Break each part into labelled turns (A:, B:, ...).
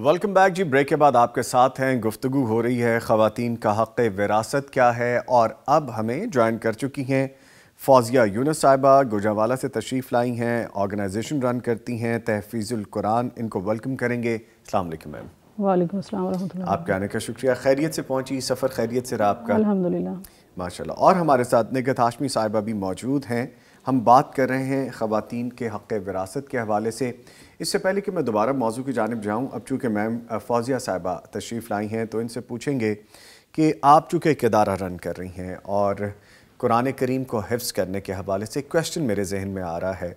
A: Welcome back جی. Break کے بعد آپ کے ساتھ ہیں. گفتگو ہو رہی ہے خواتین کا حق وراثت کیا ہے، اور اب ہمیں جوائن کر چکی ہیں فوزیہ یونس صاحبہ. گوجرانوالہ سے تشریف لائی ہیں، آرگنائزیشن رن کرتی ہیں تحفیظ القرآن. ان کو ویلکم کریں گے. السلام علیکم میم.
B: وعلیکم السلام ورحمۃ اللہ.
A: آپ کے آنے کا شکریہ. خیریت سے پہنچی؟ سفر خیریت سے رہا آپ کا؟
B: الحمدللہ
A: ماشاء اللہ. اور ہمارے ساتھ نگہت ہاشمی صاحبہ بھی موجود ہیں. ہم بات کر رہے ہیں خواتین کے حق وراثت کے حوالے سے. اس سے پہلے کہ میں دوبارہ موضوع کی جانب جاؤں، اب چونکہ میم فوزیہ صاحبہ تشریف لائی ہیں تو ان سے پوچھیں گے کہ آپ چونکہ ایک ادارہ رن کر رہی ہیں اور قرآن کریم کو حفظ کرنے کے حوالے سے ایک کویسچن میرے ذہن میں آ رہا ہے،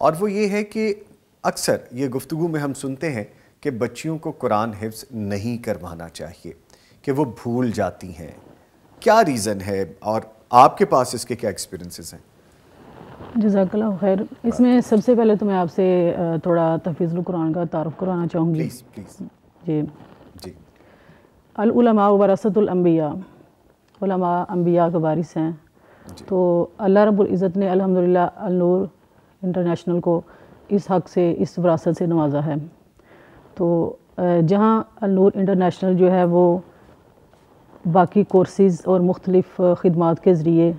A: اور وہ یہ ہے کہ اکثر یہ گفتگو میں ہم سنتے ہیں کہ بچیوں کو قرآن حفظ نہیں کروانا چاہیے، کہ وہ بھول جاتی ہیں. کیا ریزن ہے، اور آپ کے پاس اس کے کیا ایکسپیرینسز ہیں؟
B: جزاک اللہ خیر. اس میں سب سے پہلے تو میں آپ سے تھوڑا تحفیظ القرآن کا تعارف کروانا چاہوں گی.
A: پلیز.
B: جی. العلماء ورثۃ الانبیاء، علماء انبیاء کے وارث ہیں. تو اللہ رب العزت نے الحمدللہ النور انٹرنیشنل کو اس حق سے، اس وراثت سے نوازا ہے. تو جہاں النور انٹرنیشنل جو ہے وہ باقی کورسز اور مختلف خدمات کے ذریعے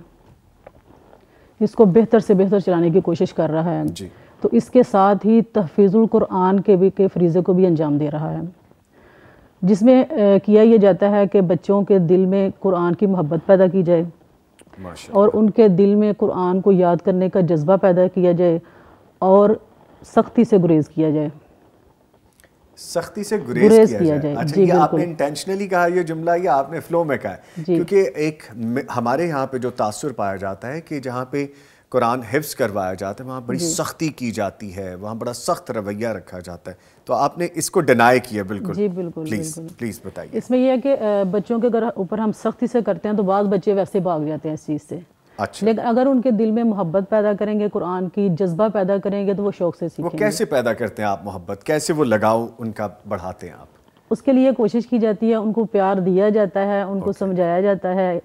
B: اس کو بہتر سے بہتر چلانے کی کوشش کر رہا ہے، تو اس کے ساتھ ہی تحفیظ القرآن کے فریضے کو بھی انجام دے رہا ہے، جس میں کیا یہ جاتا ہے کہ بچوں کے دل میں قرآن کی محبت پیدا کی جائے، اور ان کے دل میں قرآن کو یاد کرنے کا جذبہ پیدا کیا جائے، اور سختی سے گریز کیا جائے.
A: سختی سے گریز کیا جائے. اچھا، یہ آپ نے
B: بالکل
A: انٹینشنلی کہا یہ جملہ، یا آپ نے فلو میں کہا ہے؟ کیونکہ ایک ہمارے یہاں پہ جو تاثر پایا جاتا ہے کہ جہاں پہ قرآن حفظ کروایا جاتا ہے وہاں بڑی سختی کی جاتی ہے، وہاں بڑا سخت رویہ رکھا جاتا ہے. تو آپ نے اس کو ڈینائی کیا. بالکل.
B: جی بالکل.
A: پلیز بتائیے.
B: اس میں یہ ہے کہ بچوں کے اگر اوپر ہم سختی سے کرتے ہیں تو بعض بچے ویسے بھاگ جاتے ہیں اس چیز سے. لیکن اگر ان کے دل میں محبت پیدا کریں گے، قرآن کی جذبہ پیدا کریں گے، تو وہ شوق سے سیکھیں گے.
A: وہ کیسے پیدا کرتے ہیں آپ محبت؟ کیسے وہ لگاؤ ان کا بڑھاتے ہیں آپ؟
B: اس کے لیے کوشش کی جاتی ہے، ان کو پیار دیا جاتا ہے، ان کو سمجھایا جاتا ہے.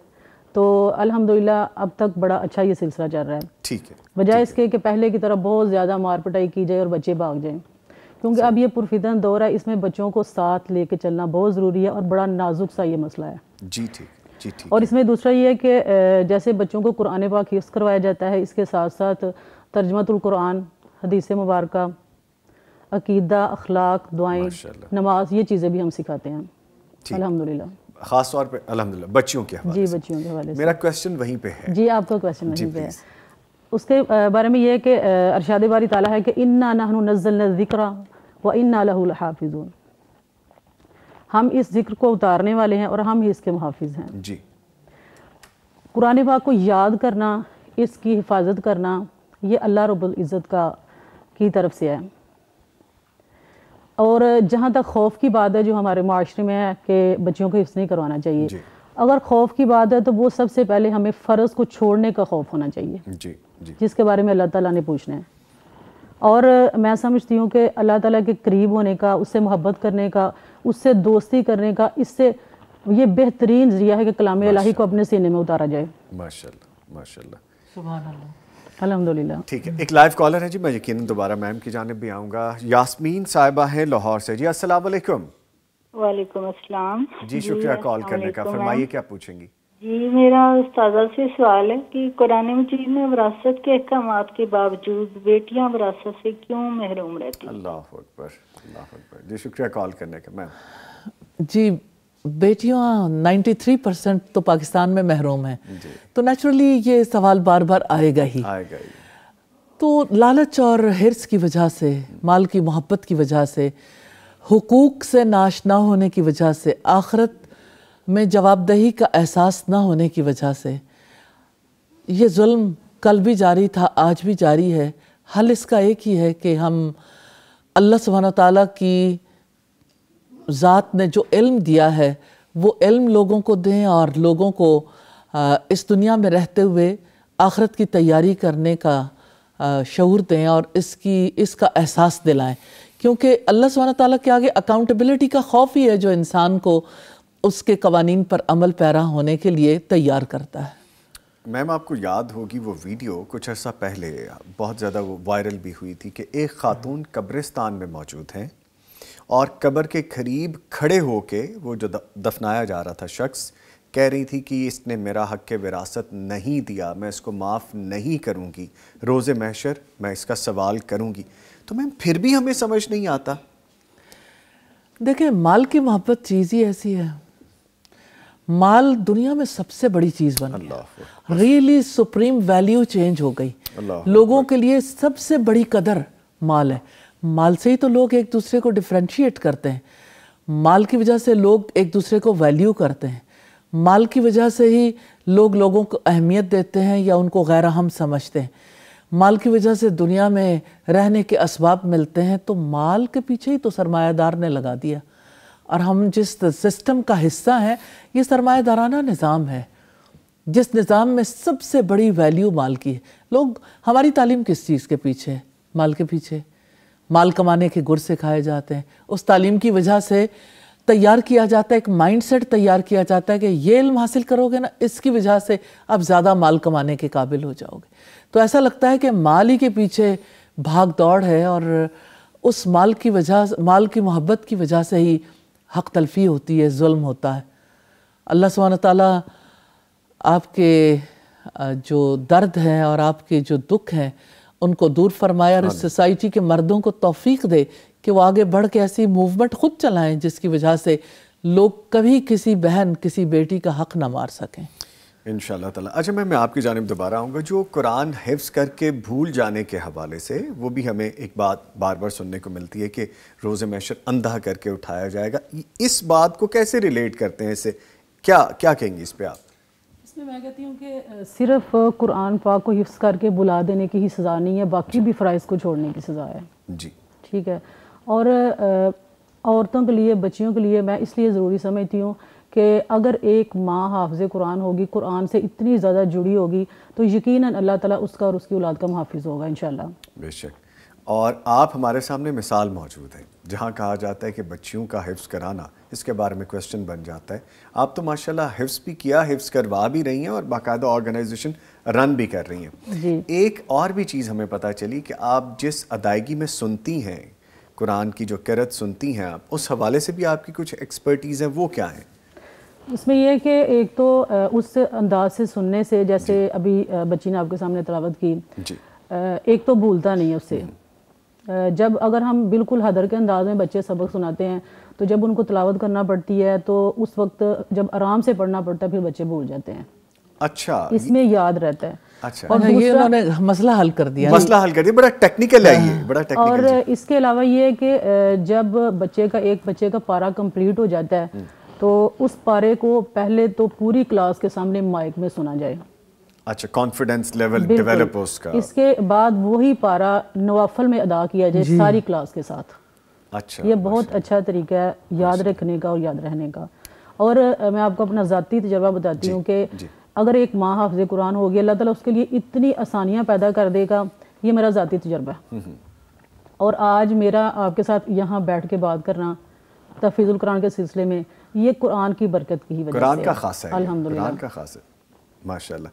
B: تو الحمدللہ اب تک بڑا اچھا یہ سلسلہ چل رہا ہے.
A: ٹھیک ہے.
B: بجائے اس کے کہ پہلے کی طرح بہت زیادہ مار پٹائی کی جائے اور بچے بھاگ جائیں، کیونکہ اب یہ پرفتن دور ہے، اس میں بچوں کو ساتھ لے کے چلنا بہت ضروری ہے، اور بڑا نازک سا یہ مسئلہ ہے.
A: جی ٹھیک.
B: اور اس میں دوسرا یہ ہے کہ جیسے بچوں کو قرآن پاک حفظ کروایا جاتا ہے، اس کے ساتھ ساتھ ترجمۃ القرآن، حدیث مبارکہ، عقیدہ، اخلاق، دعائیں، نماز، یہ چیزیں بھی ہم سکھاتے ہیں الحمدللہ.
A: خاص طور پہ الحمدللہ بچیوں کے حوالے سے.
B: جی بچیوں کے حوالے سے.
A: میرا کویسچن وہیں پہ ہے.
B: جی آپ کا کویسچن وہیں پہ ہے. اس کے بارے میں یہ ہے کہ ارشاد باری تعالیٰ ہے کہ اِنَّا نَحْنُ نَزَّلْنَا الذِّكْرَ وَإِنَّا لَهُ لَحَافِظُونَ. ہم اس ذکر کو اتارنے والے ہیں اور ہم ہی اس کے محافظ ہیں.
A: جی.
B: قرآن پاک کو یاد کرنا، اس کی حفاظت کرنا، یہ اللہ رب العزت کی طرف سے ہے. اور جہاں تک خوف کی بات ہے جو ہمارے معاشرے میں ہے کہ بچیوں کو حفظ نہیں کروانا چاہیے، اگر خوف کی بات ہے تو وہ سب سے پہلے ہمیں فرض کو چھوڑنے کا خوف ہونا چاہیے، جس کے بارے میں اللہ تعالیٰ نے پوچھنا ہے. اور میں سمجھتی ہوں کہ اللہ تعالیٰ کے قریب ہونے کا، اس سے محبت کرنے کا، اس سے دوستی کرنے کا، اس سے یہ بہترین ذریعہ ہے کہ کلام الہی کو اپنے سینے میں اتارا جائے.
A: ماشاءاللہ ماشاءاللہ.
B: سبحان اللہ. الحمدللہ.
A: ٹھیک ہے. ایک لائیو کالر ہے جی، میں یقیناً دوبارہ میم کی جانب بھی آؤں گا. یاسمین صاحبہ ہیں لاہور سے. جی السلام علیکم.
C: وعلیکم السلام.
A: جی شکریہ کال کرنے کا. فرمائیے کیا پوچھیں گی؟
C: جی میرا استاذہ سے سوال ہے کہ قرآن مجید میں وراثت کے احکامات کے باوجود بیٹیاں وراثت سے کیوں محروم رہتی ہیں؟
A: اللہ اکبر اللہ اکبر. جی شکریہ کال کرنے کا. میم
D: جی بیٹیاں 93% تو پاکستان میں محروم ہیں، تو نیچرلی یہ سوال بار بار آئے گا ہی. تو لالچ اور حرص کی وجہ سے، مال کی محبت کی وجہ سے، حقوق سے ناشنا ہونے کی وجہ سے، آخرت میں جواب دہی کا احساس نہ ہونے کی وجہ سے، یہ ظلم کل بھی جاری تھا، آج بھی جاری ہے. حل اس کا ایک ہی ہے کہ ہم اللہ سبحانہ تعالیٰ کی ذات نے جو علم دیا ہے وہ علم لوگوں کو دیں اور لوگوں کو اس دنیا میں رہتے ہوئے آخرت کی تیاری کرنے کا شعور دیں اور اس کا احساس دلائیں، کیونکہ اللہ سبحانہ تعالیٰ کے آگے اکاؤنٹیبلٹی کا خوف ہی ہے جو انسان کو اس کے قوانین پر عمل پیرا ہونے کے لیے تیار کرتا ہے۔
A: میم آپ کو یاد ہوگی وہ ویڈیو کچھ عرصہ پہلے بہت زیادہ وہ وائرل بھی ہوئی تھی کہ ایک خاتون قبرستان میں موجود ہیں اور قبر کے قریب کھڑے ہو کے وہ جو دفنایا جا رہا تھا شخص کہہ رہی تھی کہ اس نے میرا حق وراثت نہیں دیا، میں اس کو معاف نہیں کروں گی، روز محشر میں اس کا سوال کروں گی۔ تو میم پھر بھی ہمیں سمجھ نہیں آتا۔
D: دیکھیں مال کی محبت چیز ہی ایسی ہے، مال دنیا میں سب سے بڑی چیز بن گئی، ریئلی سپریم ویلیو چینج ہو گئی، لوگوں کے لیے سب سے بڑی قدر مال ہے۔ مال سے ہی تو لوگ ایک دوسرے کو ڈیفرینشیٹ کرتے ہیں، مال کی وجہ سے لوگ ایک دوسرے کو ویلیو کرتے ہیں، مال کی وجہ سے ہی لوگ لوگوں کو اہمیت دیتے ہیں یا ان کو غیر اہم سمجھتے ہیں، مال کی وجہ سے دنیا میں رہنے کے اسباب ملتے ہیں۔ تو مال کے پیچھے ہی تو سرمایہ دار نے لگا دیا، اور ہم جس سسٹم کا حصہ ہیں یہ سرمایہ دارانہ نظام ہے، جس نظام میں سب سے بڑی ویلیو مال کی ہے۔ لوگ ہماری تعلیم کس چیز کے پیچھے ہے؟ مال کے پیچھے، مال کمانے کے گر سکھائے جاتے ہیں، اس تعلیم کی وجہ سے تیار کیا جاتا ہے، ایک مائنڈ سیٹ تیار کیا جاتا ہے کہ یہ علم حاصل کرو گے نا، اس کی وجہ سے اب زیادہ مال کمانے کے قابل ہو جاؤ گے۔ تو ایسا لگتا ہے کہ مال ہی کے پیچھے بھاگ دوڑ ہے، اور اس مال کی محبت کی وجہ سے ہی حق تلفی ہوتی ہے، ظلم ہوتا ہے۔ اللہ سبحانہ تعالیٰ آپ کے جو درد ہیں اور آپ کے جو دکھ ہیں ان کو دور فرمائے، اور اس سوسائٹی کے مردوں کو توفیق دے کہ وہ آگے بڑھ کے ایسی موومنٹ خود چلائیں جس کی وجہ سے لوگ کبھی کسی بہن کسی بیٹی کا حق نہ مار سکیں
A: انشاءاللہ تعالیٰ۔ اچھا میں آپ کی جانب دوبارہ آؤں گا، جو قرآن حفظ کر کے بھول جانے کے حوالے سے وہ بھی ہمیں ایک بات بار بار سننے کو ملتی ہے کہ روز محشر اندھا کر کے اٹھایا جائے گا، اس بات کو کیسے ریلیٹ کرتے ہیں؟ اس سے کیا کہیں گے اس پہ آپ؟
B: اس میں کہتی ہوں کہ صرف قرآن پاک کو حفظ کر کے بلا دینے کی ہی سزا نہیں ہے، باقی بھی فرائض کو چھوڑنے کی سزا ہے۔
A: جی
B: ٹھیک ہے، اور عورتوں کے لیے، بچیوں کے لیے میں اس لیے ضروری سمجھتی ہوں کہ اگر ایک ماں حافظ قرآن ہوگی، قرآن سے اتنی زیادہ جڑی ہوگی، تو یقیناً اللہ تعالیٰ اس کا اور اس کی اولاد کا محافظ ہوگا انشاءاللہ۔
A: بے شک، اور آپ ہمارے سامنے مثال موجود ہیں جہاں کہا جاتا ہے کہ بچیوں کا حفظ کرانا، اس کے بارے میں کویسچن بن جاتا ہے۔ آپ تو ماشاءاللہ حفظ بھی کیا، حفظ کروا بھی رہی ہیں اور باقاعدہ آرگنائزیشن رن بھی کر رہی ہیں۔
B: جی،
A: ایک اور بھی چیز ہمیں پتہ چلی کہ آپ جس ادائیگی میں سنتی ہیں، قرآن کی جو قرأت سنتی ہیں آپ، اس حوالے سے بھی آپ کی کچھ ایکسپرٹیز ہیں، وہ کیا ہیں؟
B: اس میں یہ ہے کہ ایک تو اس انداز سے سننے سے، جیسے ابھی بچی نے آپ کے سامنے تلاوت کی، ایک تو بھولتا نہیں ہے اس سے۔ جب اگر ہم بالکل حدر کے انداز میں بچے سبق سناتے ہیں تو جب ان کو تلاوت کرنا پڑتی ہے تو اس وقت جب آرام سے پڑھنا پڑتا ہے پھر بچے بھول جاتے ہیں۔
A: اچھا،
B: اس میں یاد رہتا ہے۔
A: اچھا،
B: اور
D: یہ انہوں نے مسئلہ حل کر دیا،
A: بڑا ٹیکنیکل ہے یہ، بڑا ٹیکنیکل۔
B: اور اس کے علاوہ یہ ہے کہ جب ایک بچے کا پارہ کمپلیٹ ہو جاتا ہے تو اس پارے کو پہلے تو پوری کلاس کے سامنے مائک میں سنا جائے۔
A: اچھا، کانفیڈنس لیول ڈیولپ اس کا۔
B: اس کے بعد وہی پارہ نوافل میں ادا کیا جائے ساری کلاس کے ساتھ۔
A: اچھا،
B: یہ بہت اچھا طریقہ ہے یاد رکھنے کا اور یاد رہنے کا۔ اور میں آپ کو اپنا ذاتی تجربہ بتاتی ہوں کہ اگر ایک ماں حافظ قرآن ہوگی، اللہ تعالیٰ اس کے لیے اتنی آسانیاں پیدا کر دے گا، یہ میرا ذاتی تجربہ ہے۔ اور آج میرا آپ کے ساتھ یہاں بیٹھ کے بات کرنا تحفیظ القرآن کے سلسلے میں، یہ قرآن کی برکت کی ہی وجہ سے،
A: قرآن کا خاص ہے،
B: الحمدللہ،
A: قرآن کا خاص ہے، ماشاءاللہ۔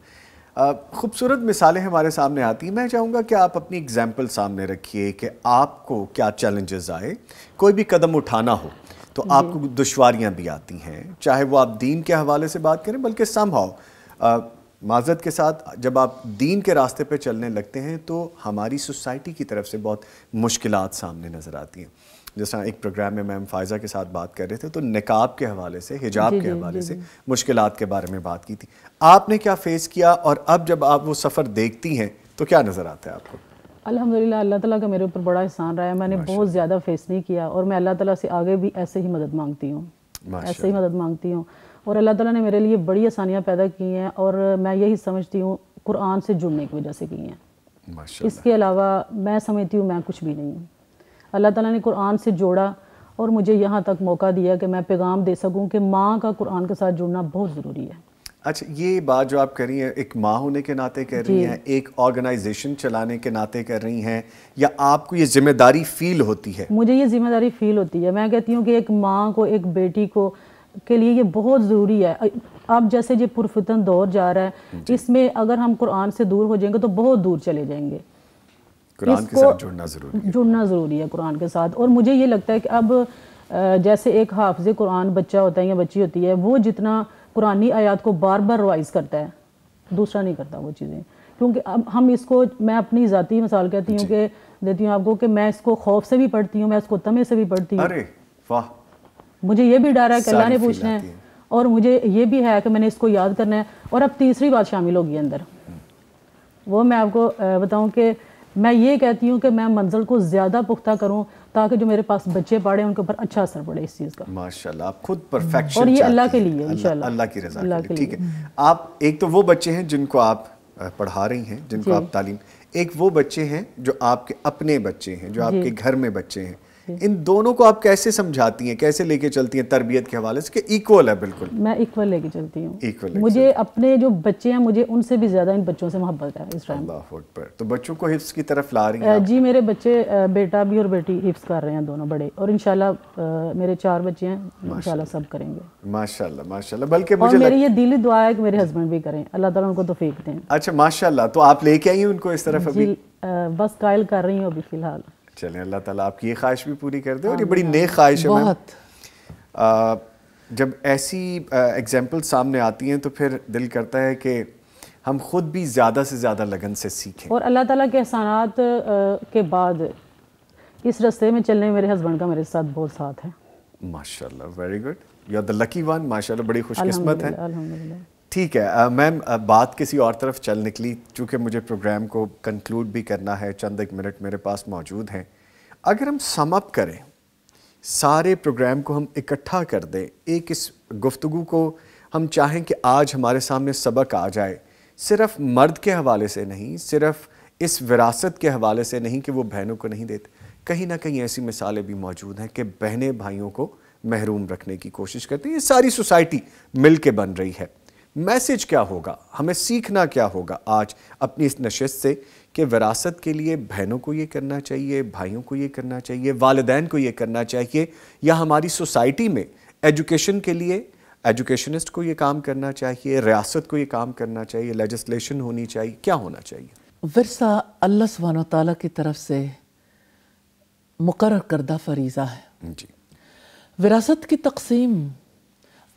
A: خوبصورت مثالیں ہمارے سامنے آتی ہیں۔ میں چاہوں گا کہ آپ اپنی اگزامپل سامنے رکھیے کہ آپ کو کیا چیلنجز آئے، کوئی بھی قدم اٹھانا ہو تو آپ کو دشواریاں بھی آتی ہیں، چاہے وہ آپ دین کے حوالے سے بات کریں، بلکہ سم ہاؤ معذرت کے ساتھ جب آپ دین کے راستے پہ چلنے لگتے ہیں تو ہماری سوسائٹی کی طرف سے بہت مشکلات سامنے نظر آتی ہیں۔ جیسا ایک پروگرام میں میم فائزہ کے ساتھ بات کر رہے تھے تو نقاب کے حوالے سے، حجاب کے حوالے سے مشکلات کے بارے میں بات کی تھی۔ آپ نے کیا فیس کیا، اور اب جب آپ وہ سفر دیکھتی ہیں تو کیا نظر آتا ہے آپ کو؟
B: الحمدللہ اللہ تعالیٰ کا میرے اوپر بڑا احسان رہا ہے، میں نے بہت زیادہ فیس نہیں کیا، اور میں اللہ تعالیٰ سے آگے بھی ایسے ہی مدد مانگتی ہوں، ایسے ہی مدد مانگتی ہوں۔ اور اللہ تعالیٰ نے میرے لیے بڑی آسانیاں پیدا کی ہیں، اور میں یہی سمجھتی ہوں قرآن سے جڑنے کی وجہ سے کی ہیں۔ اس کے علاوہ میں سمجھتی ہوں میں کچھ بھی نہیں ہوں۔ اللہ تعالیٰ نے قرآن سے جوڑا، اور مجھے یہاں تک موقع دیا کہ میں پیغام دے سکوں کہ ماں کا قرآن کے ساتھ جڑنا بہت ضروری ہے.
A: اچھا، یہ بات جو آپ کر رہی ہیں ایک ماں ہونے کے ناطے کر رہی ہیں، ایک آرگنائزیشن چلانے کے ناطے کر رہی ہیں، یا آپ کو یہ ذمہ داری فیل ہوتی ہے؟
B: مجھے یہ ذمہ داری فیل ہوتی ہے. میں کہتی ہوں کہ ایک ماں کو، ایک بیٹی کو کے لیے یہ بہت ضروری ہے. اب جیسے یہ پرفتن دور جا رہا ہے، اس میں اگر ہم قرآن سے دور ہو جائیں گے تو بہت دور چلے جائیں گے.
A: قرآن کے ساتھ
B: جڑنا ضروری ہے قرآن کے ساتھ. اور مجھے یہ لگتا ہے کہ اب جیسے ایک حافظ قرآن بچہ ہوتا ہے یا بچی ہوتی ہے، وہ جتنا قرآنی آیات کو بار بار روائز کرتا ہے، دوسرا نہیں کرتا وہ چیزیں. کیونکہ اب ہم اس کو، میں اپنی ذاتی مثال کہتی ہوں کہ دیتی ہوں آپ کو، کہ میں اس کو خوف سے بھی پڑھتی ہوں، میں اس کو طمع سے بھی پڑھتی ہوں.
A: ارے واہ!
B: مجھے یہ بھی ڈر ہے کہ اللہ نے پوچھنا ہے، اور مجھے یہ بھی ہے کہ میں نے اس کو یاد کرنا ہے. اور اب تیسری بات شامل ہوگی اندر، وہ میں آپ کو بتاؤں کہ میں یہ کہتی ہوں کہ میں منزل کو زیادہ پختہ کروں تاکہ جو میرے پاس بچے پڑھیں ان کے اوپر اچھا اثر پڑے اس چیز کا.
A: ماشاءاللہ، آپ خود پرفیکشن
B: اور یہ
A: چاہتی
B: اللہ کے
A: ہیں.
B: لیے انشاءاللہ،
A: اللہ کی رضا کے لیے. ٹھیک ہے، آپ ایک تو وہ بچے ہیں جن کو آپ پڑھا رہی ہیں، جن کو آپ تعلیم، ایک وہ بچے ہیں جو آپ کے اپنے بچے ہیں، جو آپ کے گھر میں بچے ہیں. ان دونوں کو آپ کیسے سمجھاتی ہیں، کیسے لے کے چلتی ہیں تربیت کے حوالے سے کہ ایکول ہے؟ بالکل
B: میں ایکول لے کے چلتی ہوں. مجھے اپنے جو بچے ہیں، مجھے ان سے بھی زیادہ ان بچوں سے محبت ہے اس ٹائم.
A: اللہ اکبر. تو بچوں کو حفظ کی طرف لا رہی ہیں؟
B: جی، میرے بچے، بیٹا بھی اور بیٹی حفظ کر رہے ہیں دونوں بڑے، اور انشاءاللہ میرے 4 بچے ہیں، انشاءاللہ سب کریں گے.
A: ماشاءاللہ ماشاءاللہ. بلکہ
B: اور میری یہ دلی دعا ہے کہ میرے ہسبینڈ بھی کریں، اللہ تعالیٰ ان کو توفیق دیں.
A: اچھا ماشاءاللہ. تو آپ لے کے آئی ہیں ان کو اس طرف ابھی؟
B: جی بس قائل کر رہی ہوں ابھی فی الحال.
A: چلیں، اللہ تعالیٰ آپ کی یہ خواہش بھی پوری کر دے. اور یہ بڑی نیک خواہش ہے
D: بہت.
A: جب ایسی ایگزامپل سامنے آتی ہیں تو پھر دل کرتا ہے کہ ہم خود بھی زیادہ سے زیادہ لگن سے سیکھیں.
B: اور اللہ تعالیٰ کے احسانات کے بعد اس رستے میں چلنے میں میرے ہسبینڈ کا میرے ساتھ بہت ساتھ ہے.
A: ماشاءاللہ، very good. You are the lucky one. ماشاءاللہ، بڑی خوش قسمت ہے.
B: الحمدللہ.
A: ٹھیک ہے میم، بات کسی اور طرف چل نکلی، چونکہ مجھے پروگرام کو کنکلوڈ بھی کرنا ہے. چند ایک منٹ میرے پاس موجود ہیں. اگر ہم سم اپ کریں، سارے پروگرام کو ہم اکٹھا کر دیں، ایک اس گفتگو کو ہم چاہیں کہ آج ہمارے سامنے سبق آ جائے، صرف مرد کے حوالے سے نہیں، صرف اس وراثت کے حوالے سے نہیں کہ وہ بہنوں کو نہیں دیتے، کہیں نہ کہیں ایسی مثالیں بھی موجود ہیں کہ بہنیں بھائیوں کو محروم رکھنے کی کوشش کرتی ہیں. یہ ساری سوسائٹی مل کے بن رہی ہے. میسج کیا ہوگا، ہمیں سیکھنا کیا ہوگا آج اپنی اس نشست سے کہ وراثت کے لیے بہنوں کو یہ کرنا چاہیے، بھائیوں کو یہ کرنا چاہیے، والدین کو یہ کرنا چاہیے، یا ہماری سوسائٹی میں ایجوکیشن کے لیے ایجوکیشنسٹ کو یہ کام کرنا چاہیے، ریاست کو یہ کام کرنا چاہیے، لیجسلیشن ہونی چاہیے، کیا ہونا چاہیے؟
D: ورثہ اللہ سبحانہ و تعالیٰ کی طرف سے مقرر کردہ فریضہ ہے.
A: جی.
D: وراثت کی تقسیم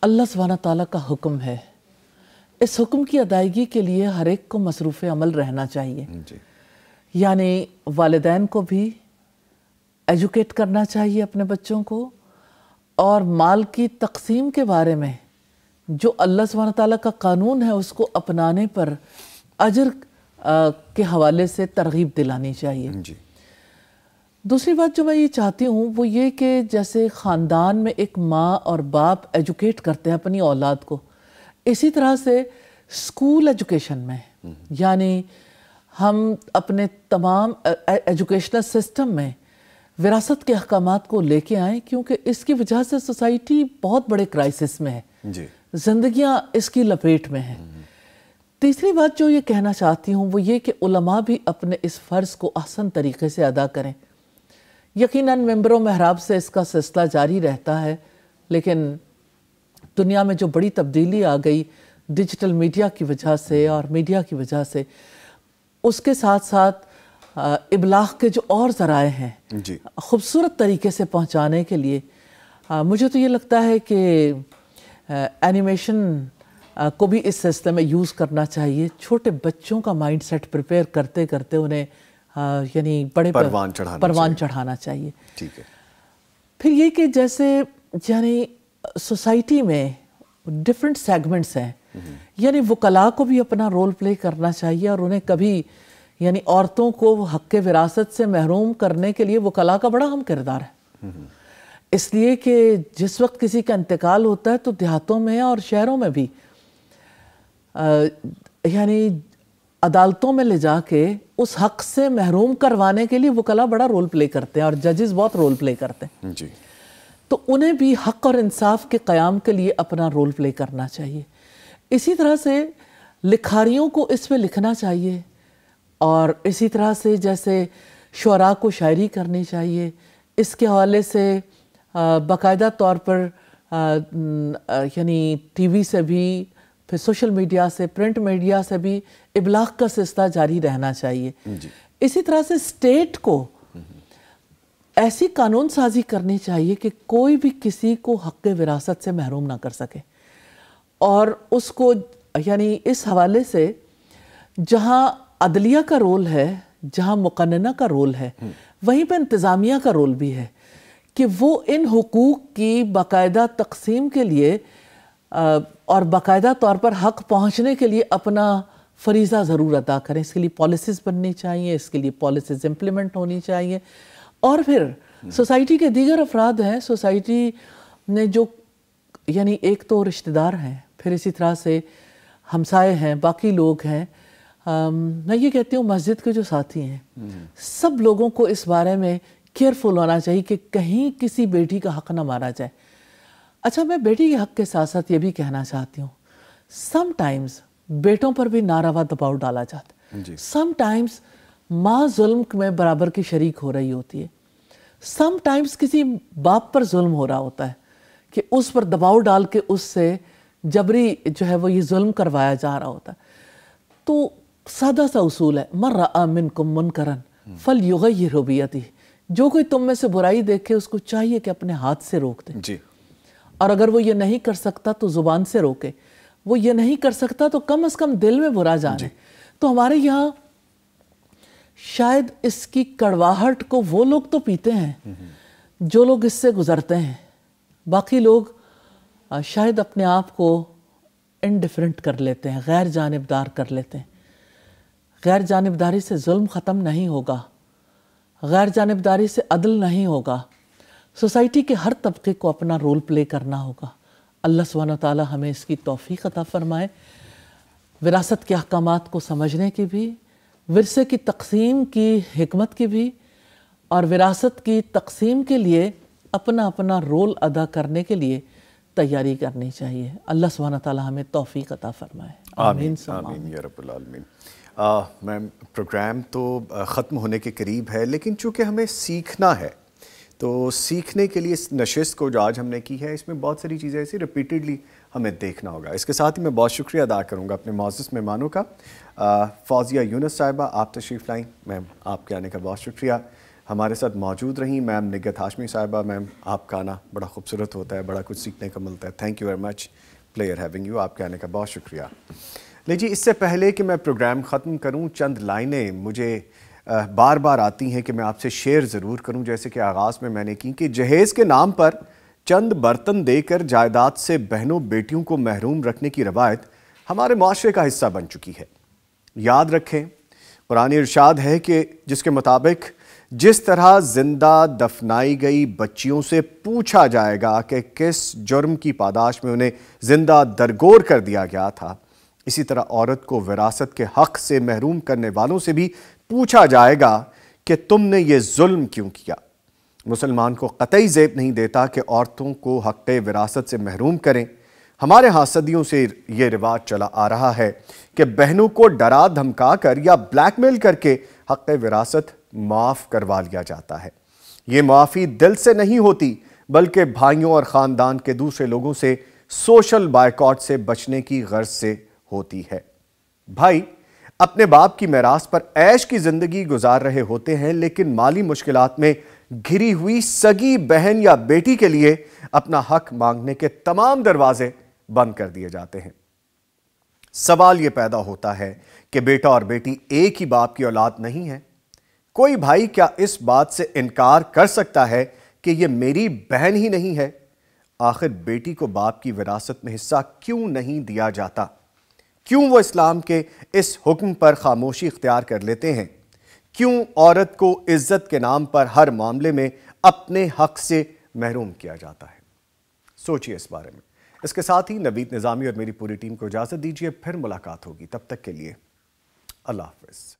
D: اللہ سبحانہ و تعالیٰ کا حکم ہے. اس حکم کی ادائیگی کے لیے ہر ایک کو مصروف عمل رہنا چاہیے.
A: جی.
D: یعنی والدین کو بھی ایجوکیٹ کرنا چاہیے اپنے بچوں کو، اور مال کی تقسیم کے بارے میں جو اللہ سبحانہ تعالیٰ کا قانون ہے اس کو اپنانے پر اجر کے حوالے سے ترغیب دلانی چاہیے.
A: جی.
D: دوسری بات جو میں یہ چاہتی ہوں وہ یہ کہ جیسے خاندان میں ایک ماں اور باپ ایجوکیٹ کرتے ہیں اپنی اولاد کو، اسی طرح سے اسکول ایجوکیشن میں، یعنی ہم اپنے تمام ایجوکیشنل سسٹم میں وراثت کے احکامات کو لے کے آئیں، کیونکہ اس کی وجہ سے سوسائٹی بہت بڑے کرائسس میں ہے.
A: جی.
D: زندگیاں اس کی لپیٹ میں ہیں. تیسری بات جو یہ کہنا چاہتی ہوں وہ یہ کہ علماء بھی اپنے اس فرض کو احسن طریقے سے ادا کریں. یقیناً ممبر و محراب سے اس کا سلسلہ جاری رہتا ہے، لیکن دنیا میں جو بڑی تبدیلی آ گئی ڈیجیٹل میڈیا کی وجہ سے اور میڈیا کی وجہ سے، اس کے ساتھ ساتھ ابلاغ کے جو اور ذرائع ہیں
A: جی.
D: خوبصورت طریقے سے پہنچانے کے لیے مجھے تو یہ لگتا ہے کہ اینیمیشن کو بھی اس سلسلے میں یوز کرنا چاہیے. چھوٹے بچوں کا مائنڈ سیٹ پریپیئر کرتے کرتے انہیں یعنی بڑے پروان چڑھانا چاہیے.
A: ٹھیک ہے.
D: پھر یہ کہ جیسے یعنی سوسائٹی میں ڈفرینٹ سیگمنٹس ہیں، یعنی وکلاء کو بھی اپنا رول پلے کرنا چاہیے، اور انہیں کبھی یعنی عورتوں کو حق وراثت سے محروم کرنے کے لیے وکلاء کا بڑا اہم کردار ہے. اس لیے کہ جس وقت کسی کا انتقال ہوتا ہے تو دیہاتوں میں اور شہروں میں بھی یعنی عدالتوں میں لے جا کے اس حق سے محروم کروانے کے لیے وکلاء بڑا رول پلے کرتے ہیں، اور ججز بہت رول پلے کرتے ہیں.
A: جی.
D: تو انہیں بھی حق اور انصاف کے قیام کے لیے اپنا رول پلے کرنا چاہیے. اسی طرح سے لکھاریوں کو اس پہ لکھنا چاہیے، اور اسی طرح سے جیسے شعراء کو شاعری کرنی چاہیے. اس کے حوالے سے باقاعدہ طور پر یعنی ٹی وی سے بھی، پھر سوشل میڈیا سے، پرنٹ میڈیا سے بھی ابلاغ کا سلسلہ جاری رہنا چاہیے. اسی طرح سے اسٹیٹ کو ایسی قانون سازی کرنی چاہیے کہ کوئی بھی کسی کو حق وراثت سے محروم نہ کر سکے. اور اس کو یعنی اس حوالے سے جہاں عدلیہ کا رول ہے، جہاں مقننہ کا رول ہے، وہیں پہ انتظامیہ کا رول بھی ہے کہ وہ ان حقوق کی باقاعدہ تقسیم کے لیے اور باقاعدہ طور پر حق پہنچنے کے لیے اپنا فریضہ ضرور ادا کریں. اس کے لیے پالیسیز بننی چاہیے، اس کے لیے پالیسیز امپلیمنٹ ہونی چاہیے. اور پھر سوسائٹی کے دیگر افراد ہیں، سوسائٹی نے جو یعنی ایک تو رشتہ دار ہیں، پھر اسی طرح سے ہمسائے ہیں، باقی لوگ ہیں، میں یہ کہتی ہوں مسجد کے جو ساتھی ہیں، سب لوگوں کو اس بارے میں کیئرفل ہونا چاہیے کہ کہیں کسی بیٹی کا حق نہ مارا جائے. اچھا، میں بیٹی کے حق کے ساتھ ساتھ یہ بھی کہنا چاہتی ہوں، سم ٹائمز بیٹوں پر بھی ناروا دباؤ ڈالا جاتا ہے. سم ٹائمز ماں ظلم میں برابر کی شریک ہو رہی ہوتی ہے. سم ٹائمز کسی باپ پر ظلم ہو رہا ہوتا ہے کہ اس پر دباؤ ڈال کے اس سے جبری جو ہے وہ یہ ظلم کروایا جا رہا ہوتا ہے. تو سادہ سا اصول ہے، من رأى منکم منکرا فلیغیرہ بیدہ. جو کوئی تم میں سے برائی دیکھے اس کو چاہیے کہ اپنے ہاتھ سے روک دے. اور اگر وہ یہ نہیں کر سکتا تو زبان سے روکے. وہ یہ نہیں کر سکتا تو کم از کم دل میں برا جانے. تو ہمارے یہاں شاید اس کی کڑواہٹ کو وہ لوگ تو پیتے ہیں جو لوگ اس سے گزرتے ہیں. باقی لوگ شاید اپنے آپ کو انڈیفرنٹ کر لیتے ہیں، غیر جانبدار کر لیتے ہیں. غیر جانبداری سے ظلم ختم نہیں ہوگا، غیر جانبداری سے عدل نہیں ہوگا. سوسائٹی کے ہر طبقے کو اپنا رول پلے کرنا ہوگا. اللہ سبحانہ وتعالی ہمیں اس کی توفیق عطا فرمائے، وراثت کے احکامات کو سمجھنے کی بھی، ورثے کی تقسیم کی حکمت کی بھی، اور وراثت کی تقسیم کے لیے اپنا اپنا رول ادا کرنے کے لیے تیاری کرنی چاہیے. اللہ سبحانہ وتعالی ہمیں توفیق عطا فرمائے.
A: آمین آمین یا رب العالمین. میم، پروگرام تو ختم ہونے کے قریب ہے، لیکن چونکہ ہمیں سیکھنا ہے تو سیکھنے کے لیے اس نشست کو جو آج ہم نے کی ہے، اس میں بہت ساری چیزیں ایسی ریپیٹڈلی ہمیں دیکھنا ہوگا. اس کے ساتھ ہی میں بہت شکریہ ادا کروں گا اپنے معزز مہمانوں کا. فوزیہ یونس صاحبہ، آپ تشریف لائیں. میم، آپ کے آنے کا بہت شکریہ. ہمارے ساتھ موجود رہیں میم نگہت ہاشمی صاحبہ. میم، آپ کا آنا بڑا خوبصورت ہوتا ہے، بڑا کچھ سیکھنے کا ملتا ہے. Thank you very much. Player having you. آپ کے آنے کا بہت شکریہ. لیجیے، اس سے پہلے کہ میں پروگرام ختم کروں، چند لائنیں مجھے بار بار آتی ہیں کہ میں آپ سے شیئر ضرور کروں، جیسے کہ آغاز میں نے کی کہ جہیز کے نام پر چند برتن دے کر جائیداد سے بہنوں بیٹیوں کو محروم رکھنے کی روایت ہمارے معاشرے کا حصہ بن چکی ہے. یاد رکھیں، قرآن ارشاد ہے کہ جس کے مطابق جس طرح زندہ دفنائی گئی بچیوں سے پوچھا جائے گا کہ کس جرم کی پاداش میں انہیں زندہ درگور کر دیا گیا تھا، اسی طرح عورت کو وراثت کے حق سے محروم کرنے والوں سے بھی پوچھا جائے گا کہ تم نے یہ ظلم کیوں کیا. مسلمان کو قطعی زیب نہیں دیتا کہ عورتوں کو حق وراثت سے محروم کریں. ہمارے ہاں صدیوں سے یہ رواج چلا آ رہا ہے کہ بہنوں کو ڈرا دھمکا کر یا بلیک میل کر کے حق وراثت معاف کروا لیا جاتا ہے. یہ معافی دل سے نہیں ہوتی، بلکہ بھائیوں اور خاندان کے دوسرے لوگوں سے سوشل بائیکاٹ سے بچنے کی غرض سے ہوتی ہے. بھائی اپنے باپ کی میراث پر عیش کی زندگی گزار رہے ہوتے ہیں، لیکن مالی مشکلات میں گھری ہوئی سگی بہن یا بیٹی کے لیے اپنا حق مانگنے کے تمام دروازے بند کر دیے جاتے ہیں. سوال یہ پیدا ہوتا ہے کہ بیٹا اور بیٹی ایک ہی باپ کی اولاد نہیں ہے. کوئی بھائی کیا اس بات سے انکار کر سکتا ہے کہ یہ میری بہن ہی نہیں ہے؟ آخر بیٹی کو باپ کی وراثت میں حصہ کیوں نہیں دیا جاتا؟ کیوں وہ اسلام کے اس حکم پر خاموشی اختیار کر لیتے ہیں؟ کیوں عورت کو عزت کے نام پر ہر معاملے میں اپنے حق سے محروم کیا جاتا ہے؟ سوچئے اس بارے میں. اس کے ساتھ ہی نوید نظامی اور میری پوری ٹیم کو اجازت دیجیے. پھر ملاقات ہوگی. تب تک کے لیے اللہ حافظ.